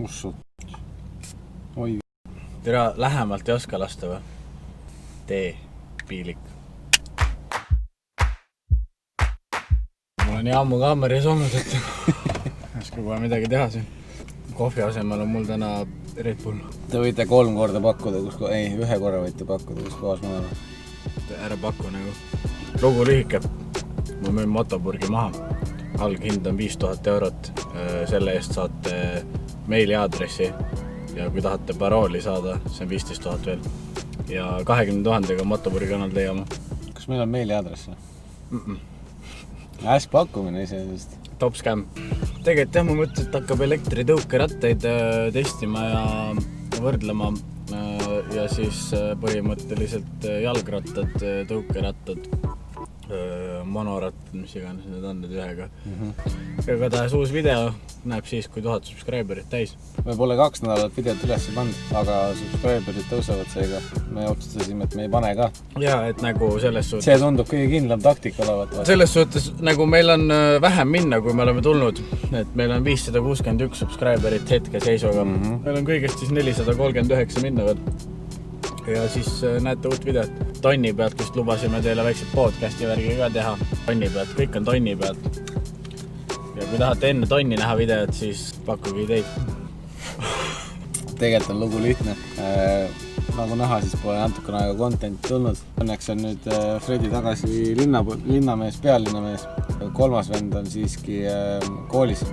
Ussu. Oi. Tere, lähemalt ei oska lasta või? Tee, piilik. Mul on nii ammu kaameris olnud, et oska kohe midagi teha siin. Kohvi asemel on mul täna Red Bull. Te võite 3 korda pakkuda, ühe korra võite pakkuda, kus kohas ma olen. Ära pakku nagu. Lugu lühike. Ma müün motopurgi maha. Alghind on 5000 eurot. Selle eest saate meiliaadressi ja kui tahate parooli saada, see on 15 000 veel. Ja 20 000 motopurgi kanal leiama. Kas meil on meiliaadress? Äsk pakkumine iseenesest. Top scam. Tegelikult jah, ma mõtlesin, et hakkab elektritõukerattaid testima ja võrdlema ja siis põhimõtteliselt jalgrattad, tõukerattad, monorattad, mis iganes need on need ühega. Aga tahes uus video näeb siis, kui 1000 subscriberit täis. Me pole 2 nädalat videot üles pannud, aga subscriberit tõusevad seega. Me otsustasime, et me ei pane ka. Ja, et nagu selles suhtes... See tundub kõige kindlam taktika olevat. Selles suhtes, nagu meil on vähem minna, kui me oleme tulnud. Et meil on 561 subscriberit hetke seisuga. Meil on kõigest siis 439 minna veel. Ja siis näete uut videot. Tonni pealt vist lubasime teile väikselt podcasti värgi ka teha. Tonni pealt, kõik on tonni pealt. Ja kui tahate enne tonni näha videot, siis pakkuge ideid. Tegelikult on lugu lihtne. Nagu näha, siis pole natukene aega content tulnud. Õnneks on nüüd Fredi tagasi linnamees, pealinnamees. 3. vend on siiski koolis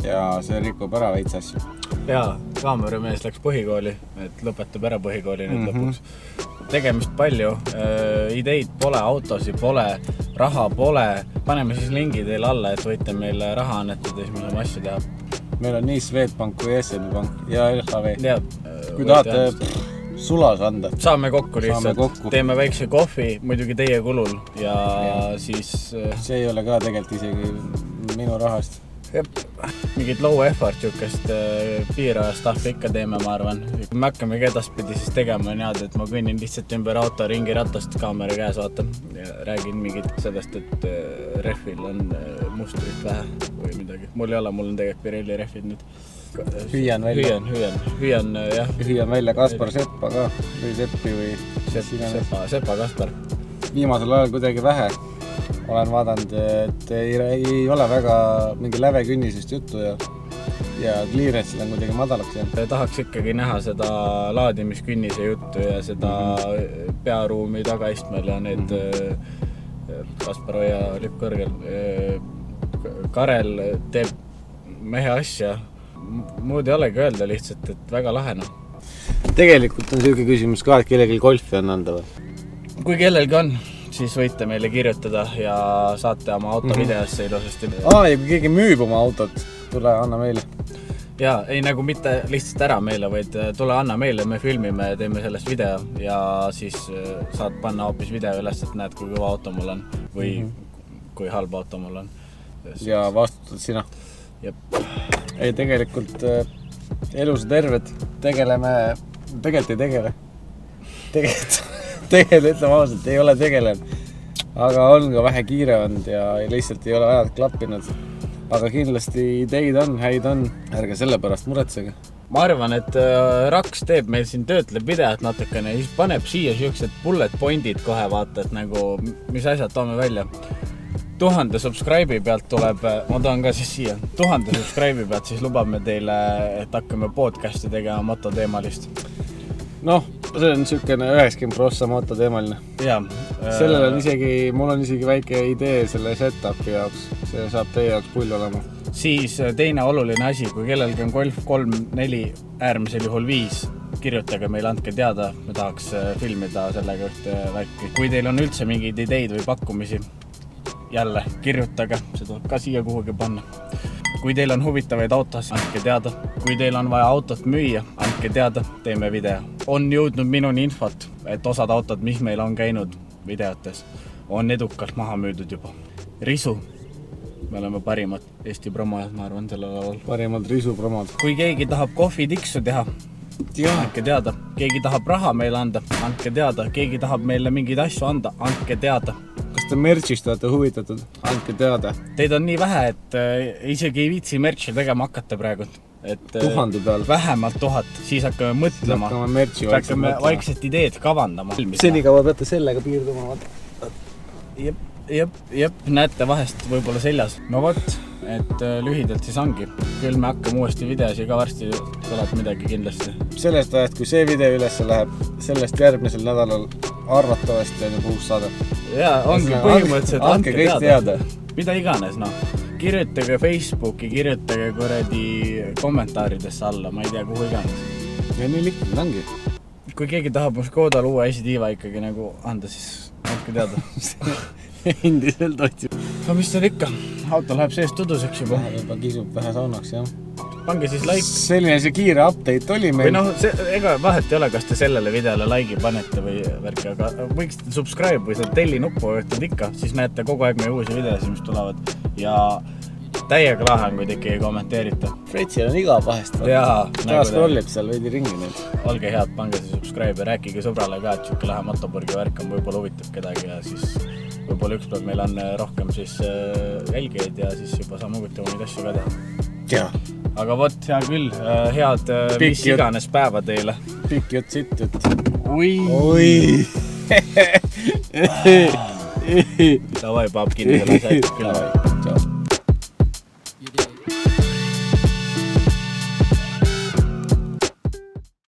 ja see rikub ära veits asju. Jaa, kaameramees läks põhikooli, et lõpetab ära põhikooli nüüd lõpuks. Tegemist palju, ideid pole, autosid pole, raha pole. Paneme siis lingi teile alla, et võite meile raha annetada, siis me saame asju teha. Meil on nii Swedbank kui SEB Bank ja LHV. Ja, kui tahate sulas anda. Saame kokku lihtsalt. Teeme väikse kohvi, muidugi teie kulul ja siis... See ei ole ka tegelikult isegi minu rahast. Mingid low effort jukest piiraja staffi ikka teeme, ma arvan. Kui me hakkame edaspidi siis tegema niimoodi, et ma kõnnin lihtsalt ümber auto ringi ratast kaamera käes vaatan ja räägin mingit sellest, et rehvil on mustrit vähe või midagi. Mul ei ole, mul on tegelikult Pirelli rehvid nüüd. Hüüan välja. Hüüan, jah. Hüüan välja Kaspar Seppa ka või Seppi või... Sepa Kaspar. Viimasel ajal kuidagi vähe. Olen vaadanud, et ei ole väga mingi lävekünnisest juttu ja clearance'id on kuidagi madalaks jäänud. Tahaks ikkagi näha seda laadimiskünnise juttu ja seda pearuumi tagaistmel ja need Kaspar Oja lipp kõrgel. Karel teeb mehe asja. Muud ei olegi öelda lihtsalt, et väga lahena. Tegelikult on selline küsimus ka, et kellelgi golfi on anda või? Kui kellelgi on, siis võite meile kirjutada ja saate oma auto videosse ilusasti. Ja kui keegi müüb oma autot, tule anna meile. Jaa, ei nagu mitte lihtsalt ära meile, vaid tule anna meile, me filmime ja teeme sellest video ja siis saad panna hoopis video üles, et näed, kui kõva auto mul on või kui halb auto mul on. Ja vastutad sina. Jep. Ei, tegelikult elus terved tegeleme, tegelikult ei tegele. Tegelikult ütleme ausalt, ei ole tegelenud. Aga on ka vähe kiire olnud ja lihtsalt ei ole ajad klappinud. Aga kindlasti ideid on, häid on. Ärge selle pärast muretsege. Ma arvan, et Raks teeb meil siin töötleb videot natukene ja siis paneb siia siuksed bullet pointid kohe vaata, et nagu mis asjad toome välja. 1000 subscribe'i pealt tuleb, ma toon ka siis siia, 1000 subscribe'i pealt siis lubame teile, et hakkame podcasti tegema mototeemalist. Noh, see on niisugune 90% mototeemaline. Jaa. Sellel on mul on isegi väike idee selle setupi jaoks. See saab teie jaoks pull olema. Siis teine oluline asi, kui kellelgi on Golf 3, 4, äärmisel juhul 5, kirjutage meile, andke teada, me tahaks filmida sellega ühte värki. Kui teil on üldse mingeid ideid või pakkumisi, jälle kirjutage, see tuleb ka siia kuhugi panna. Kui teil on huvitavaid autos, andke teada. Kui teil on vaja autot müüa, andke teada, teeme video. On jõudnud minuni infot, et osad autod, mis meil on käinud videotes, on edukalt maha müüdud juba. Risu. Me oleme parimad Eesti promojad, ma arvan, sellel alal. Parimad risupromod. Kui keegi tahab kohvitiksu teha, andke teada. Keegi tahab raha meile anda, andke teada. Keegi tahab meile mingeid asju anda, andke teada. Kas olete merchist, olete huvitatud, andke teada. Teid on nii vähe, et isegi ei viitsi merchi tegema hakata praegu. Et 1000 peal. Vähemalt 1000, siis hakkame mõtlema. Hakkame vaikselt ideed kavandama. Senikaua peate sellega piirduma. Jep, näete vahest võib-olla seljas. No võt, et lühidalt siis ongi. Küll me hakkame uuesti videosi ka varsti tuleb midagi kindlasti. Sellest ajast, kui see video ülesse läheb, sellest järgmisel nädalal arvatavasti on juba uus saade. Jaa, ongi põhimõtteliselt andke kõik teada. Mida iganes, Kirjutage Facebooki, kirjutage kuradi kommentaaridesse alla, ma ei tea, kuhu iganes. Ja nii lihtne ongi. Kui keegi tahab mu Škodal uue esitiiva ikkagi nagu anda, siis andke teada. Endiselt otsib. Aga mis on ikka? Auto läheb seest tuduseks juba. Juba kisub vähe saunaks, jah. Pange siis like. Selline see kiire update oli meil. Või ega vahet ei ole, kas te sellele videole like'i panete või värki, aga võiksite subscribe või seda telli nuppu võtad ikka, siis näete kogu aeg meie uusi videosi, mis tulevad. Ja täiega lahe on, kui te ikkagi kommenteerite. Fretsil on iga vahest. Jaa. Ta scrollib seal veidi ringi nüüd. Olge head, pange see subscribe ja rääkige sõbrale ka, et siuke lahe motopurgi värk on võib-olla huvitab kedagi ja siis võib-olla ükspäev meil on rohkem siis jälgijaid ja siis juba saame huvitavaid asju ka teha. Jaa. Aga võt, hea küll, head mis iganes päeva teile. Pikk jutt, sitt jutt. Oi! Davai, paab kinni selle asja, küll.